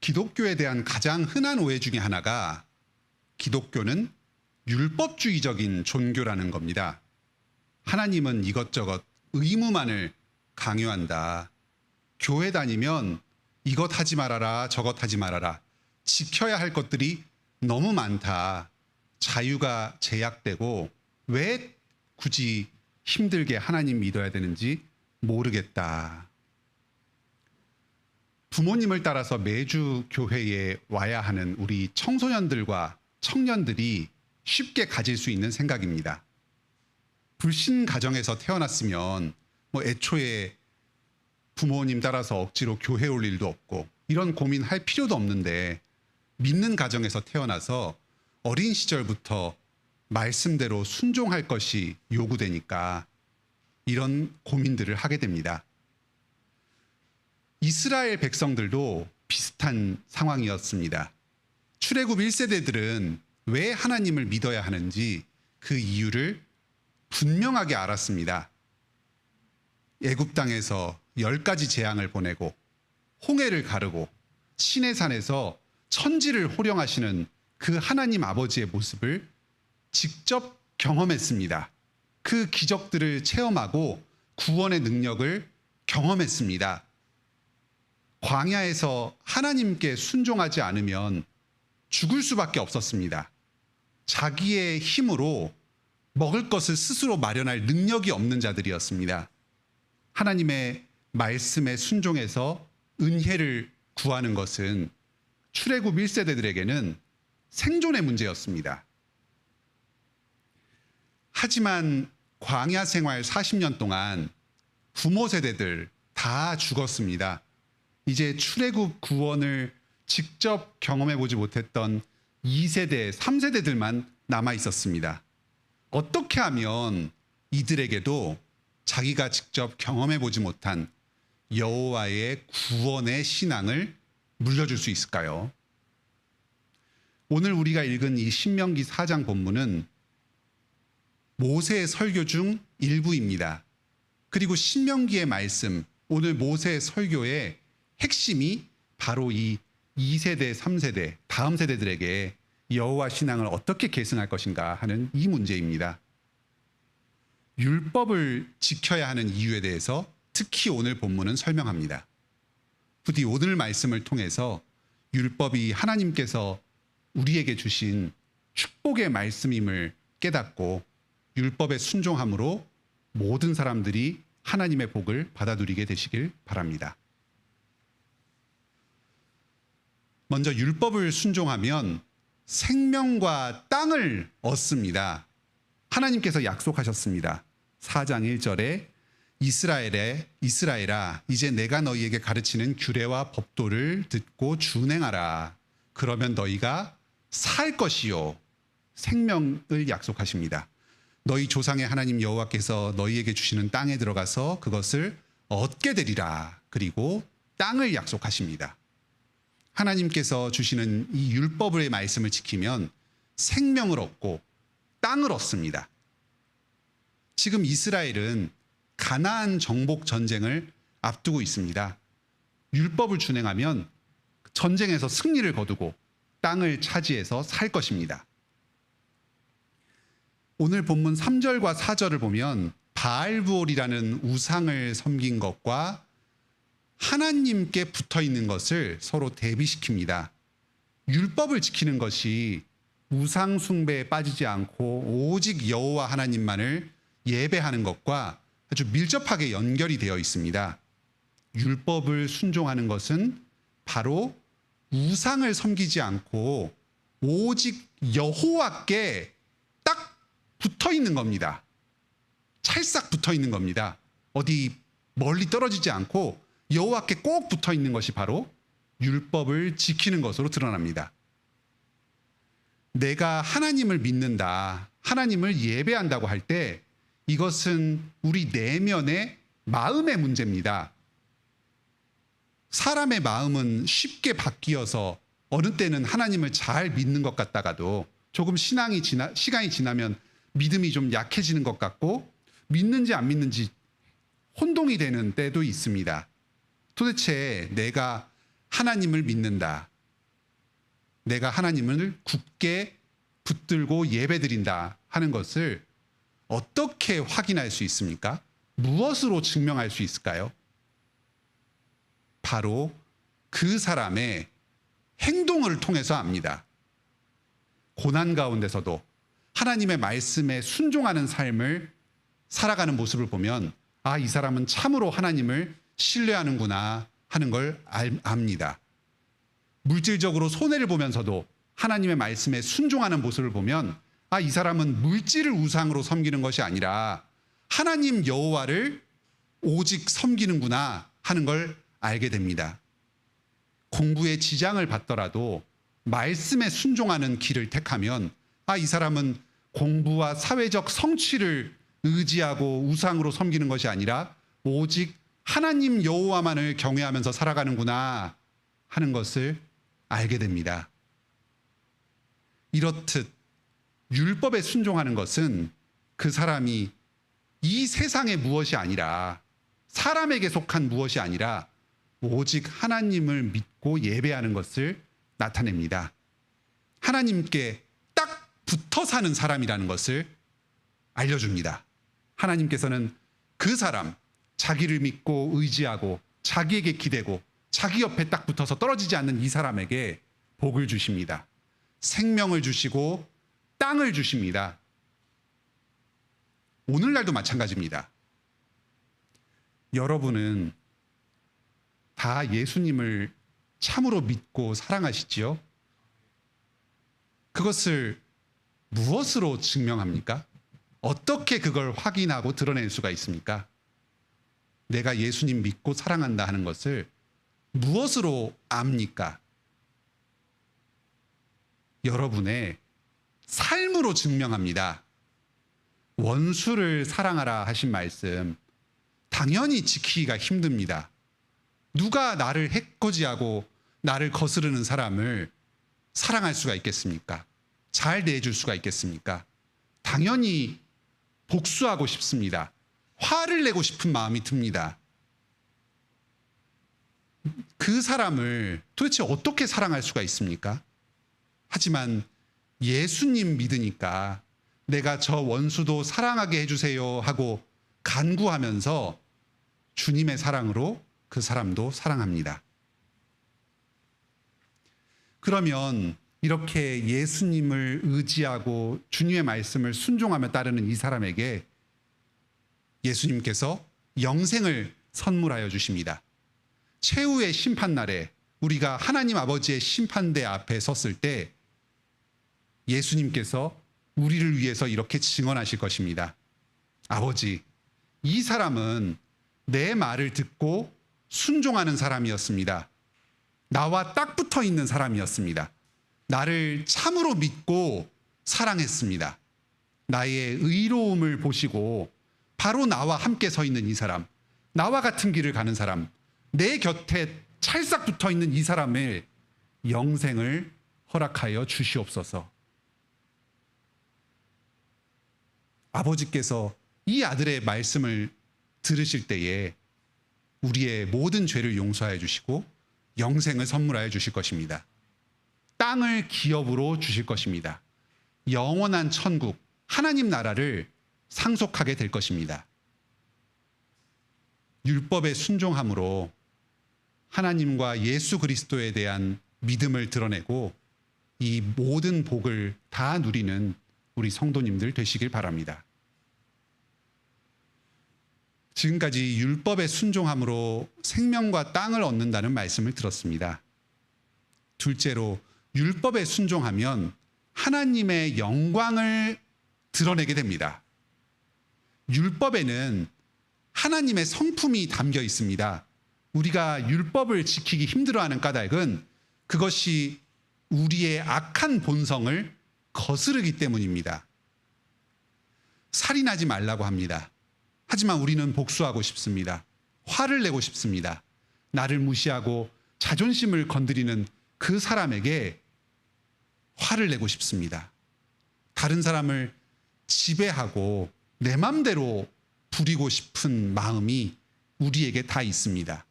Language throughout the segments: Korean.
기독교에 대한 가장 흔한 오해 중에 하나가 기독교는 율법주의적인 종교라는 겁니다. 하나님은 이것저것 의무만을 강요한다. 교회 다니면 이것 하지 말아라, 저것 하지 말아라. 지켜야 할 것들이 너무 많다. 자유가 제약되고 왜 굳이 힘들게 하나님 믿어야 되는지 모르겠다. 부모님을 따라서 매주 교회에 와야 하는 우리 청소년들과 청년들이 쉽게 가질 수 있는 생각입니다. 불신 가정에서 태어났으면 애초에 부모님 따라서 억지로 교회 올 일도 없고 이런 고민할 필요도 없는데 믿는 가정에서 태어나서 어린 시절부터 말씀대로 순종할 것이 요구되니까 이런 고민들을 하게 됩니다. 이스라엘 백성들도 비슷한 상황이었습니다. 출애굽 1세대들은 왜 하나님을 믿어야 하는지 그 이유를 분명하게 알았습니다. 애굽 땅에서 10가지 재앙을 보내고 홍해를 가르고 시내산에서 천지를 호령하시는 그 하나님 아버지의 모습을 직접 경험했습니다. 그 기적들을 체험하고 구원의 능력을 경험했습니다. 광야에서 하나님께 순종하지 않으면 죽을 수밖에 없었습니다. 자기의 힘으로 먹을 것을 스스로 마련할 능력이 없는 자들이었습니다. 하나님의 말씀에 순종해서 은혜를 구하는 것은 출애굽 1세대들에게는 생존의 문제였습니다. 하지만 광야 생활 40년 동안 부모 세대들 다 죽었습니다. 이제 출애굽 구원을 직접 경험해 보지 못했던 2세대, 3세대들만 남아 있었습니다. 어떻게 하면 이들에게도 자기가 직접 경험해 보지 못한 여호와의 구원의 신앙을 물려줄 수 있을까요? 오늘 우리가 읽은 이 신명기 4장 본문은 모세의 설교 중 일부입니다. 그리고 신명기의 말씀, 오늘 모세의 설교의 핵심이 바로 이 2세대, 3세대, 다음 세대들에게 여호와 신앙을 어떻게 계승할 것인가 하는 이 문제입니다. 율법을 지켜야 하는 이유에 대해서 특히 오늘 본문은 설명합니다. 부디 오늘 말씀을 통해서 율법이 하나님께서 우리에게 주신 축복의 말씀임을 깨닫고 율법에 순종함으로 모든 사람들이 하나님의 복을 받아들이게 되시길 바랍니다. 먼저 율법을 순종하면 생명과 땅을 얻습니다. 하나님께서 약속하셨습니다. 4장 1절에 이스라엘아 이제 내가 너희에게 가르치는 규례와 법도를 듣고 준행하라. 그러면 너희가 살 것이요. 생명을 약속하십니다. 너희 조상의 하나님 여호와께서 너희에게 주시는 땅에 들어가서 그것을 얻게 되리라. 그리고 땅을 약속하십니다. 하나님께서 주시는 이 율법의 말씀을 지키면 생명을 얻고 땅을 얻습니다. 지금 이스라엘은 가나안 정복 전쟁을 앞두고 있습니다. 율법을 준행하면 전쟁에서 승리를 거두고 땅을 차지해서 살 것입니다. 오늘 본문 3절과 4절을 보면 바알부올이라는 우상을 섬긴 것과 하나님께 붙어 있는 것을 서로 대비시킵니다. 율법을 지키는 것이 우상 숭배에 빠지지 않고 오직 여호와 하나님만을 예배하는 것과 아주 밀접하게 연결이 되어 있습니다. 율법을 순종하는 것은 바로 우상을 섬기지 않고 오직 여호와께 딱 붙어 있는 겁니다. 찰싹 붙어 있는 겁니다. 어디 멀리 떨어지지 않고 여호와께 꼭 붙어 있는 것이 바로 율법을 지키는 것으로 드러납니다. 내가 하나님을 믿는다, 하나님을 예배한다고 할 때 이것은 우리 내면의 마음의 문제입니다. 사람의 마음은 쉽게 바뀌어서 어느 때는 하나님을 잘 믿는 것 같다가도 조금 시간이 지나면 믿음이 좀 약해지는 것 같고 믿는지 안 믿는지 혼동이 되는 때도 있습니다. 도대체 내가 하나님을 믿는다, 내가 하나님을 굳게 붙들고 예배드린다 하는 것을 어떻게 확인할 수 있습니까? 무엇으로 증명할 수 있을까요? 바로 그 사람의 행동을 통해서 압니다. 고난 가운데서도 하나님의 말씀에 순종하는 삶을 살아가는 모습을 보면 이 사람은 참으로 하나님을 신뢰하는구나 하는 걸 압니다. 물질적으로 손해를 보면서도 하나님의 말씀에 순종하는 모습을 보면 이 사람은 물질을 우상으로 섬기는 것이 아니라 하나님 여호와를 오직 섬기는구나 하는 걸 알게 됩니다. 공부에 지장을 받더라도 말씀에 순종하는 길을 택하면 이 사람은 공부와 사회적 성취를 의지하고 우상으로 섬기는 것이 아니라 오직 하나님 여호와만을 경외하면서 살아가는구나 하는 것을 알게 됩니다. 이렇듯 율법에 순종하는 것은 그 사람이 이 세상의 무엇이 아니라 사람에게 속한 무엇이 아니라 오직 하나님을 믿고 예배하는 것을 나타냅니다. 하나님께 딱 붙어 사는 사람이라는 것을 알려줍니다. 하나님께서는 그 사람, 자기를 믿고 의지하고 자기에게 기대고 자기 옆에 딱 붙어서 떨어지지 않는 이 사람에게 복을 주십니다. 생명을 주시고 땅을 주십니다. 오늘날도 마찬가지입니다. 여러분은 다 예수님을 참으로 믿고 사랑하시지요? 그것을 무엇으로 증명합니까? 어떻게 그걸 확인하고 드러낼 수가 있습니까? 내가 예수님 믿고 사랑한다 하는 것을 무엇으로 압니까? 여러분의 삶으로 증명합니다. 원수를 사랑하라 하신 말씀 당연히 지키기가 힘듭니다. 누가 나를 해코지하고 나를 거스르는 사람을 사랑할 수가 있겠습니까? 잘 대해줄 수가 있겠습니까? 당연히 복수하고 싶습니다. 화를 내고 싶은 마음이 듭니다. 그 사람을 도대체 어떻게 사랑할 수가 있습니까? 하지만 예수님 믿으니까 내가 저 원수도 사랑하게 해주세요 하고 간구하면서 주님의 사랑으로 그 사람도 사랑합니다. 그러면 이렇게 예수님을 의지하고 주님의 말씀을 순종하며 따르는 이 사람에게 예수님께서 영생을 선물하여 주십니다. 최후의 심판날에 우리가 하나님 아버지의 심판대 앞에 섰을 때 예수님께서 우리를 위해서 이렇게 증언하실 것입니다. 아버지, 이 사람은 내 말을 듣고 순종하는 사람이었습니다. 나와 딱 붙어 있는 사람이었습니다. 나를 참으로 믿고 사랑했습니다. 나의 의로움을 보시고 바로 나와 함께 서 있는 이 사람, 나와 같은 길을 가는 사람, 내 곁에 찰싹 붙어 있는 이 사람의 영생을 허락하여 주시옵소서. 아버지께서 이 아들의 말씀을 들으실 때에 우리의 모든 죄를 용서해 주시고 영생을 선물하여 주실 것입니다. 땅을 기업으로 주실 것입니다. 영원한 천국, 하나님 나라를 상속하게 될 것입니다. 율법에 순종함으로 하나님과 예수 그리스도에 대한 믿음을 드러내고 이 모든 복을 다 누리는 우리 성도님들 되시길 바랍니다. 지금까지 율법에 순종함으로 생명과 땅을 얻는다는 말씀을 들었습니다. 둘째로 율법에 순종하면 하나님의 영광을 드러내게 됩니다. 율법에는 하나님의 성품이 담겨 있습니다. 우리가 율법을 지키기 힘들어하는 까닭은 그것이 우리의 악한 본성을 거스르기 때문입니다. 살인하지 말라고 합니다. 하지만 우리는 복수하고 싶습니다. 화를 내고 싶습니다. 나를 무시하고 자존심을 건드리는 그 사람에게 화를 내고 싶습니다. 다른 사람을 지배하고 내 맘대로 부리고 싶은 마음이 우리에게 다 있습니다.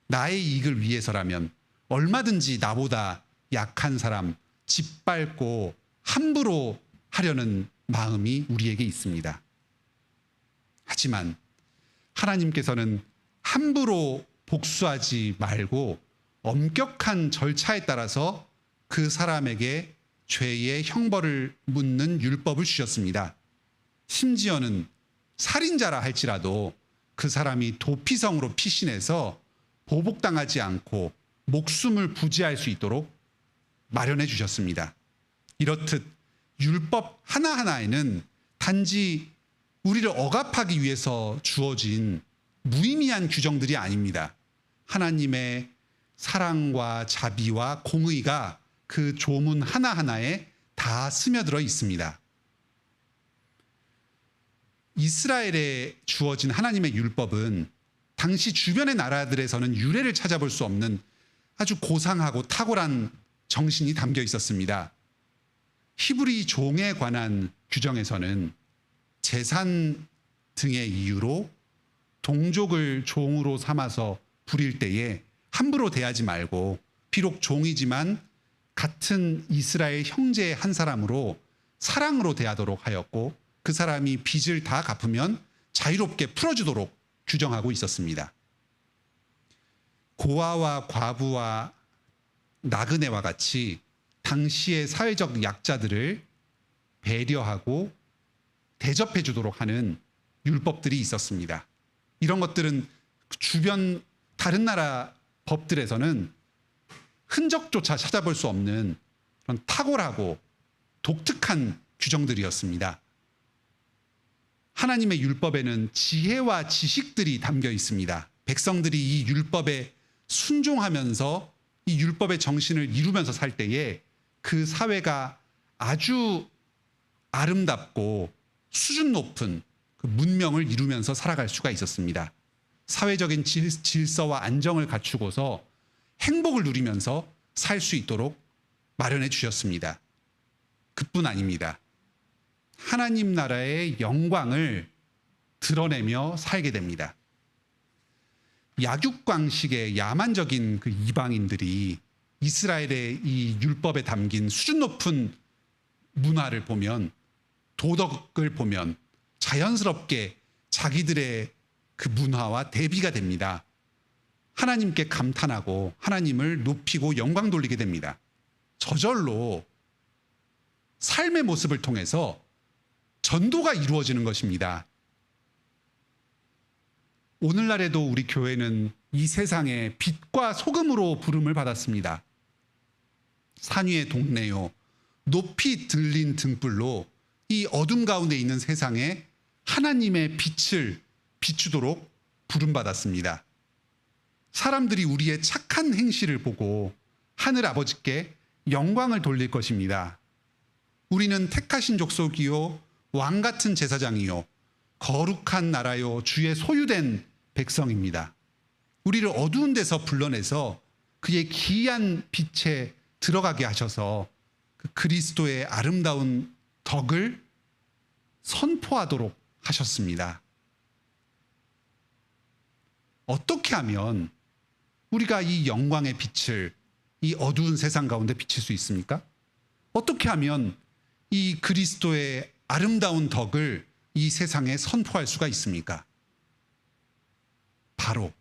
나의 이익을 위해서라면 얼마든지 나보다 약한 사람 짓밟고 함부로 하려는 마음이 우리에게 있습니다. 하지만 하나님께서는 함부로 복수하지 말고 엄격한 절차에 따라서 그 사람에게 죄의 형벌을 묻는 율법을 주셨습니다. 심지어는 살인자라 할지라도 그 사람이 도피성으로 피신해서 보복당하지 않고 목숨을 부지할 수 있도록 마련해 주셨습니다. 이렇듯 율법 하나하나에는 단지 우리를 억압하기 위해서 주어진 무의미한 규정들이 아닙니다. 하나님의 사랑과 자비와 공의가 그 조문 하나하나에 다 스며들어 있습니다. 이스라엘에 주어진 하나님의 율법은 당시 주변의 나라들에서는 유래를 찾아볼 수 없는 아주 고상하고 탁월한 정신이 담겨 있었습니다. 히브리 종에 관한 규정에서는 재산 등의 이유로 동족을 종으로 삼아서 부릴 때에 함부로 대하지 말고 비록 종이지만 같은 이스라엘 형제 한 사람으로 사랑으로 대하도록 하였고 그 사람이 빚을 다 갚으면 자유롭게 풀어주도록 규정하고 있었습니다. 고아와 과부와 나그네와 같이 당시의 사회적 약자들을 배려하고 대접해 주도록 하는 율법들이 있었습니다. 이런 것들은 주변 다른 나라 법들에서는 흔적조차 찾아볼 수 없는 그런 탁월하고 독특한 규정들이었습니다. 하나님의 율법에는 지혜와 지식들이 담겨 있습니다. 백성들이 이 율법에 순종하면서 이 율법의 정신을 이루면서 살 때에 그 사회가 아주 아름답고 수준 높은 그 문명을 이루면서 살아갈 수가 있었습니다. 사회적인 질서와 안정을 갖추고서 행복을 누리면서 살 수 있도록 마련해 주셨습니다. 그뿐 아닙니다. 하나님 나라의 영광을 드러내며 살게 됩니다. 약육강식의 야만적인 그 이방인들이 이스라엘의 이 율법에 담긴 수준 높은 문화를 보면, 도덕을 보면 자연스럽게 자기들의 그 문화와 대비가 됩니다. 하나님께 감탄하고 하나님을 높이고 영광 돌리게 됩니다. 저절로 삶의 모습을 통해서 전도가 이루어지는 것입니다. 오늘날에도 우리 교회는 이 세상에 빛과 소금으로 부름을 받았습니다. 산 위의 동네요, 높이 들린 등불로 이 어둠 가운데 있는 세상에 하나님의 빛을 비추도록 부름받았습니다. 사람들이 우리의 착한 행실을 보고 하늘 아버지께 영광을 돌릴 것입니다. 우리는 택하신 족속이요, 왕 같은 제사장이요, 거룩한 나라요, 주의 소유된 백성입니다. 우리를 어두운 데서 불러내서 그의 기이한 빛에 들어가게 하셔서 그 그리스도의 아름다운 덕을 선포하도록 하셨습니다. 어떻게 하면 우리가 이 영광의 빛을 이 어두운 세상 가운데 비칠 수 있습니까? 어떻게 하면 이 그리스도의 아름다운 덕을 이 세상에 선포할 수가 있습니까? 바로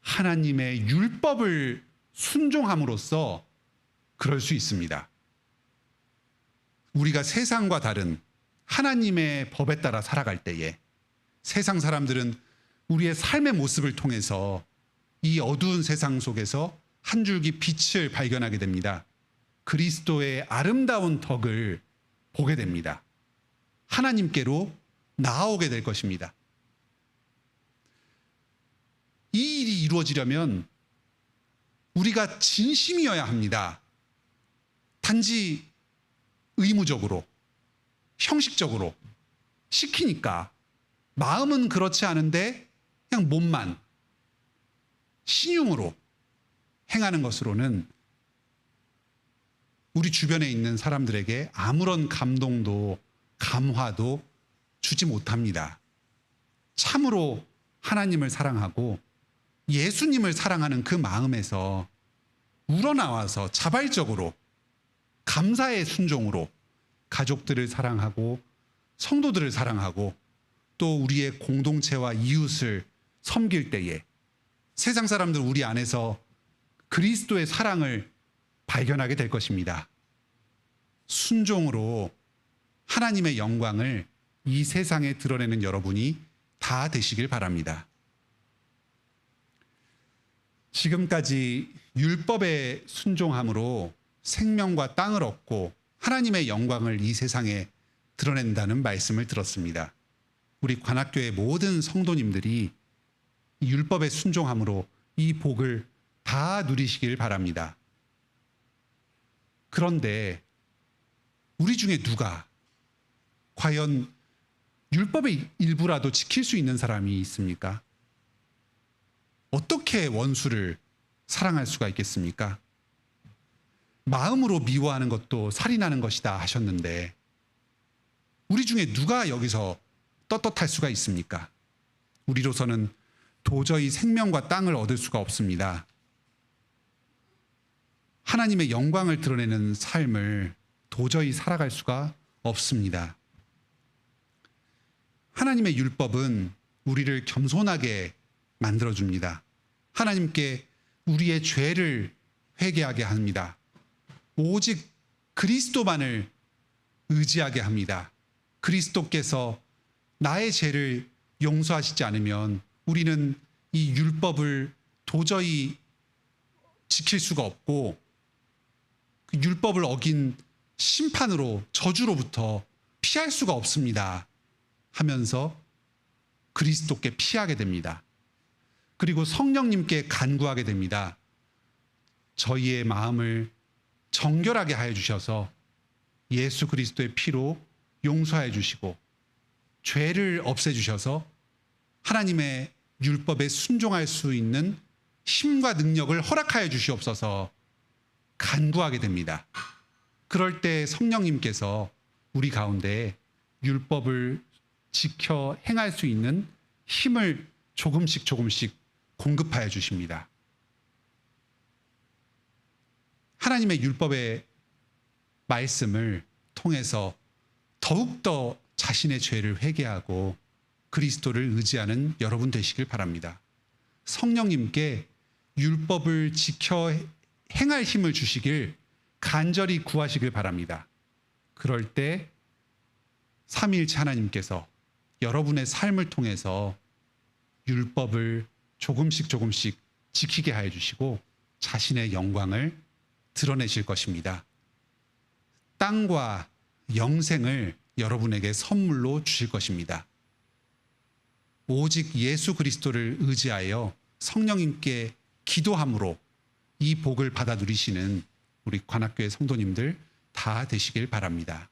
하나님의 율법을 순종함으로써 그럴 수 있습니다. 우리가 세상과 다른 하나님의 법에 따라 살아갈 때에 세상 사람들은 우리의 삶의 모습을 통해서 이 어두운 세상 속에서 한 줄기 빛을 발견하게 됩니다. 그리스도의 아름다운 덕을 보게 됩니다. 하나님께로 나아오게 될 것입니다. 이 일이 이루어지려면 우리가 진심이어야 합니다. 단지 의무적으로, 형식적으로 시키니까 마음은 그렇지 않은데 그냥 몸만 신용으로 행하는 것으로는 우리 주변에 있는 사람들에게 아무런 감동도 감화도 주지 못합니다. 참으로 하나님을 사랑하고 예수님을 사랑하는 그 마음에서 우러나와서 자발적으로 감사의 순종으로 가족들을 사랑하고 성도들을 사랑하고 또 우리의 공동체와 이웃을 섬길 때에 세상 사람들 우리 안에서 그리스도의 사랑을 발견하게 될 것입니다. 순종으로 하나님의 영광을 이 세상에 드러내는 여러분이 다 되시길 바랍니다. 지금까지 율법에 순종함으로 생명과 땅을 얻고 하나님의 영광을 이 세상에 드러낸다는 말씀을 들었습니다. 우리 관악교회 모든 성도님들이 율법에 순종함으로 이 복을 다 누리시길 바랍니다. 그런데 우리 중에 누가 과연 율법의 일부라도 지킬 수 있는 사람이 있습니까? 어떻게 원수를 사랑할 수가 있겠습니까? 마음으로 미워하는 것도 살인하는 것이다 하셨는데 우리 중에 누가 여기서 떳떳할 수가 있습니까? 우리로서는 도저히 생명과 땅을 얻을 수가 없습니다. 하나님의 영광을 드러내는 삶을 도저히 살아갈 수가 없습니다. 하나님의 율법은 우리를 겸손하게 만들어줍니다. 하나님께 우리의 죄를 회개하게 합니다. 오직 그리스도만을 의지하게 합니다. 그리스도께서 나의 죄를 용서하시지 않으면 우리는 이 율법을 도저히 지킬 수가 없고 그 율법을 어긴 심판으로 저주로부터 피할 수가 없습니다 하면서 그리스도께 피하게 됩니다. 그리고 성령님께 간구하게 됩니다. 저희의 마음을 정결하게 하여 주셔서 예수 그리스도의 피로 용서해 주시고 죄를 없애 주셔서 하나님의 율법에 순종할 수 있는 힘과 능력을 허락하여 주시옵소서 간구하게 됩니다. 그럴 때 성령님께서 우리 가운데 율법을 지켜 행할 수 있는 힘을 조금씩 공급하여 주십니다. 하나님의 율법의 말씀을 통해서 더욱더 자신의 죄를 회개하고 그리스도를 의지하는 여러분 되시길 바랍니다. 성령님께 율법을 지켜 행할 힘을 주시길 간절히 구하시길 바랍니다. 그럴 때 삼위일체 하나님께서 여러분의 삶을 통해서 율법을 조금씩 지키게 하여 주시고 자신의 영광을 드러내실 것입니다. 땅과 영생을 여러분에게 선물로 주실 것입니다. 오직 예수 그리스도를 의지하여 성령님께 기도함으로 이 복을 받아 누리시는 우리 관악교회 성도님들 다 되시길 바랍니다.